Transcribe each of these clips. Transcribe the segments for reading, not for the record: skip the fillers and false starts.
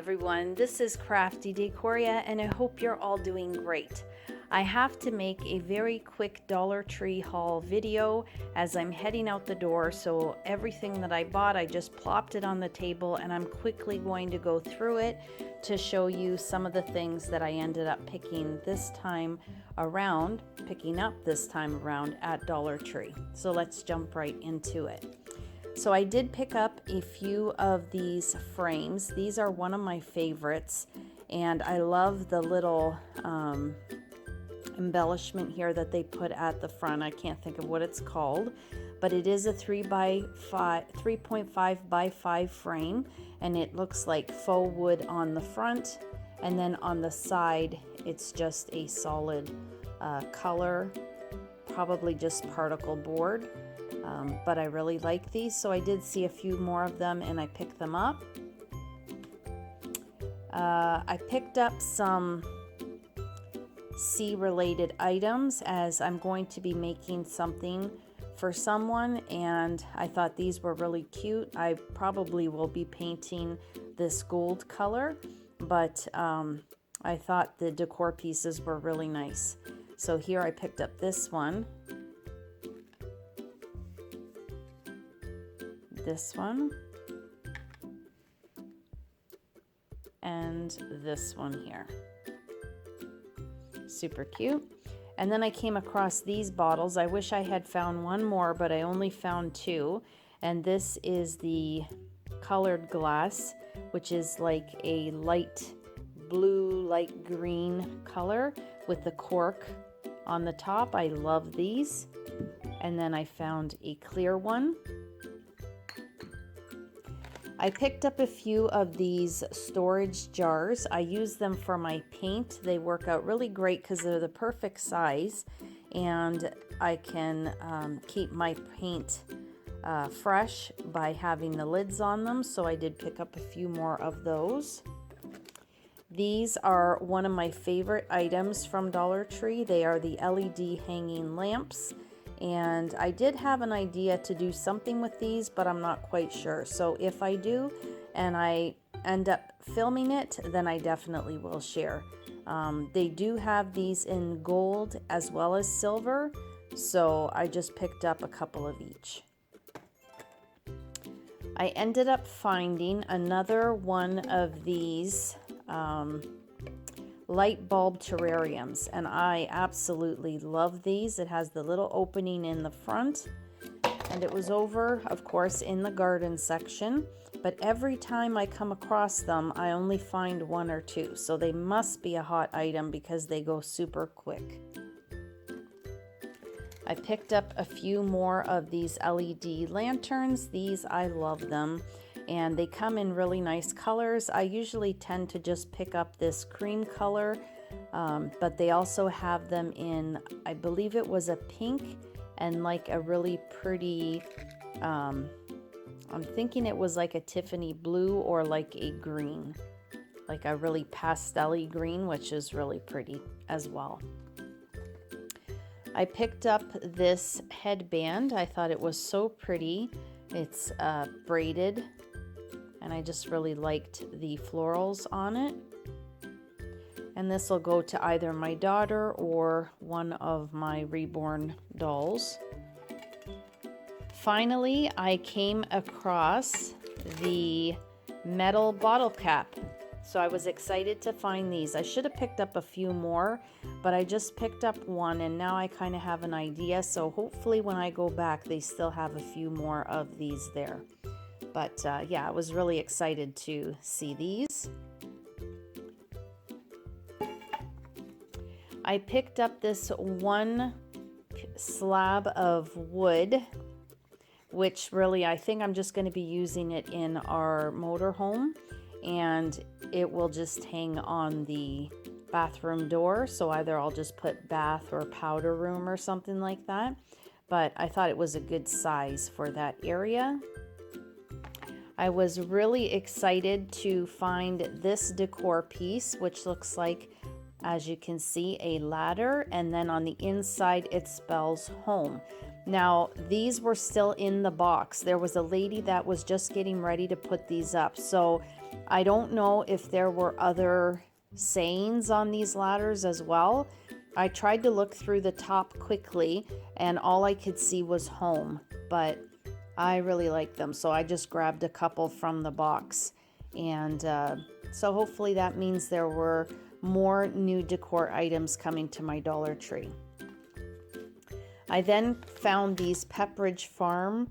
everyone, this is Crafty Decoria and I hope you're all doing great. I have to make a very quick Dollar Tree haul video as I'm heading out the door, so everything that I bought I just plopped it on the table and I'm quickly going to go through it to show you some of the things that I ended up picking up this time around at Dollar Tree. So let's jump right into it. So I did pick up a few of these frames. These are one of my favorites, and I love the little embellishment here that they put at the front. I can't think of what it's called, but it is a 3.5 by 5 frame, and it looks like faux wood on the front, and then on the side it's just a solid color, probably just particle board. But I really like these, so I did see a few more of them and I picked them up. I picked up some sea-related items as I'm going to be making something for someone, and I thought these were really cute. I probably will be painting this gold color, but I thought the decor pieces were really nice. So here I picked up this one. This one, and this one here. Super cute. And then I came across these bottles. I wish I had found one more, but I only found two. And this is the colored glass, which is like a light blue, light green color with the cork on the top. I love these. And then I found a clear one. I picked up a few of these storage jars. I use them for my paint. They work out really great because they're the perfect size, and I can keep my paint fresh by having the lids on them, so I did pick up a few more of those. These are one of my favorite items from Dollar Tree. They are the LED hanging lamps. And I did have an idea to do something with these, but I'm not quite sure. So if I do and I end up filming it, then I definitely will share. They do have these in gold as well as silver, so I just picked up a couple of each. I ended up finding another one of these light bulb terrariums, and I absolutely love these. It has the little opening in the front, and it was over, of course, in the garden section, but every time I come across them I only find one or two, so they must be a hot item because they go super quick. I picked up a few more of these LED lanterns. These, I love them, and they come in really nice colors. I usually tend to just pick up this cream color, but they also have them in, I believe it was a pink and like a really pretty, I'm thinking it was like a Tiffany blue or like a green, like a really pastel-y green, which is really pretty as well. I picked up this headband. I thought it was so pretty. It's braided, and I just really liked the florals on it. And this will go to either my daughter or one of my reborn dolls. Finally, I came across the metal bottle cap. So I was excited to find these. I should have picked up a few more, but I just picked up one, and now I kind of have an idea. So hopefully when I go back, they still have a few more of these there. But yeah, I was really excited to see these. I picked up this one slab of wood, which really I think I'm just going to be using it in our motorhome, and it will just hang on the bathroom door. So either I'll just put bath or powder room or something like that. But I thought it was a good size for that area. I was really excited to find this decor piece, which looks like, as you can see, a ladder, and then on the inside it spells home. Now, these were still in the box. There was a lady that was just getting ready to put these up. So I don't know if there were other sayings on these ladders as well. I tried to look through the top quickly and all I could see was home, but I really like them, so I just grabbed a couple from the box. And so hopefully that means there were more new decor items coming to my Dollar Tree. I then found these Pepperidge Farm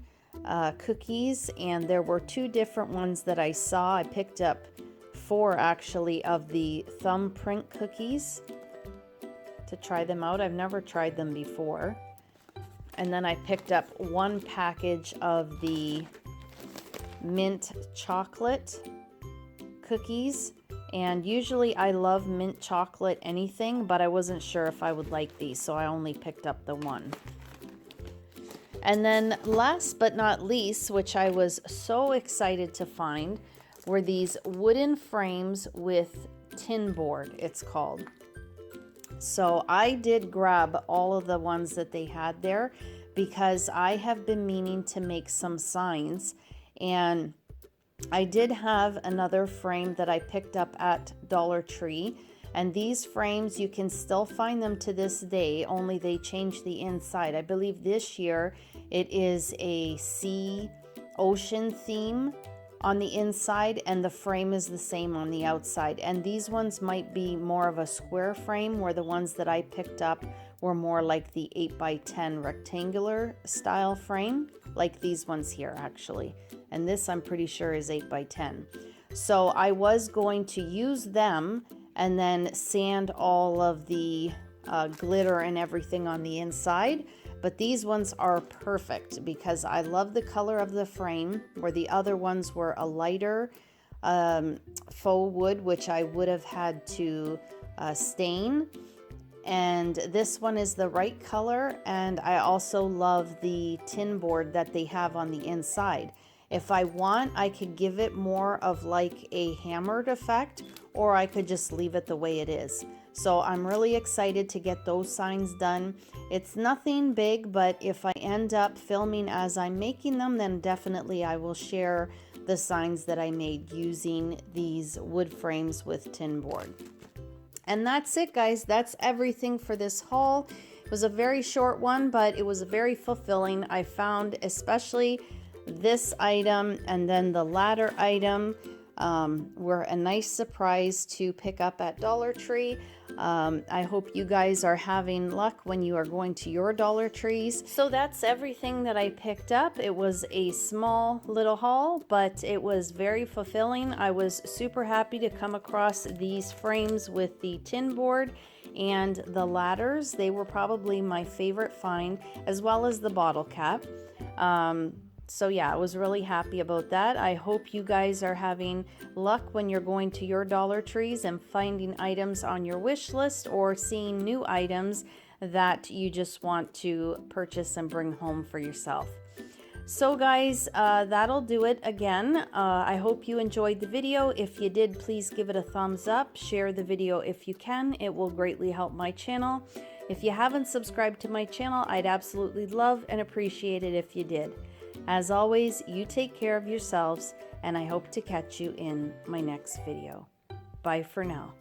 cookies, and there were 2 different ones that I saw. I picked up 4 actually of the thumbprint cookies to try them out. I've never tried them before. And then I picked up 1 package of the mint chocolate cookies. And usually I love mint chocolate anything, but I wasn't sure if I would like these, so I only picked up the 1. And then last but not least, which I was so excited to find, were these wooden frames with tin board, it's called. So I did grab all of the ones that they had there because I have been meaning to make some signs, and I did have another frame that I picked up at Dollar Tree, and these frames, you can still find them to this day, only they changed the inside. I believe this year it is a sea ocean theme on the inside, and the frame is the same on the outside. And these ones might be more of a square frame, where the ones that I picked up were more like the 8x10 rectangular style frame, like these ones here actually. And this I'm pretty sure is 8x10. So I was going to use them and then sand all of the glitter and everything on the inside. But these ones are perfect because I love the color of the frame, where the other ones were a lighter faux wood, which I would have had to stain. And this one is the right color, and I also love the tin board that they have on the inside. If I want, I could give it more of like a hammered effect, or I could just leave it the way it is. So I'm really excited to get those signs done. It's nothing big, but if I end up filming as I'm making them, then definitely I will share the signs that I made using these wood frames with tin board. And that's it, guys. That's everything for this haul. It was a very short one, but it was very fulfilling. I found especially this item and then the ladder item were a nice surprise to pick up at Dollar Tree. I hope you guys are having luck when you are going to your Dollar Trees. So that's everything that I picked up. It was a small little haul, but it was very fulfilling. I was super happy to come across these frames with the tin board and the ladders. They were probably my favorite find, as well as the bottle cap. So yeah, I was really happy about that. I hope you guys are having luck when you're going to your Dollar Trees and finding items on your wish list, or seeing new items that you just want to purchase and bring home for yourself. So guys, that'll do it again. I hope you enjoyed the video. If you did, please give it a thumbs up. Share the video if you can. It will greatly help my channel. If you haven't subscribed to my channel, I'd absolutely love and appreciate it if you did. As always, you take care of yourselves, and I hope to catch you in my next video. Bye for now.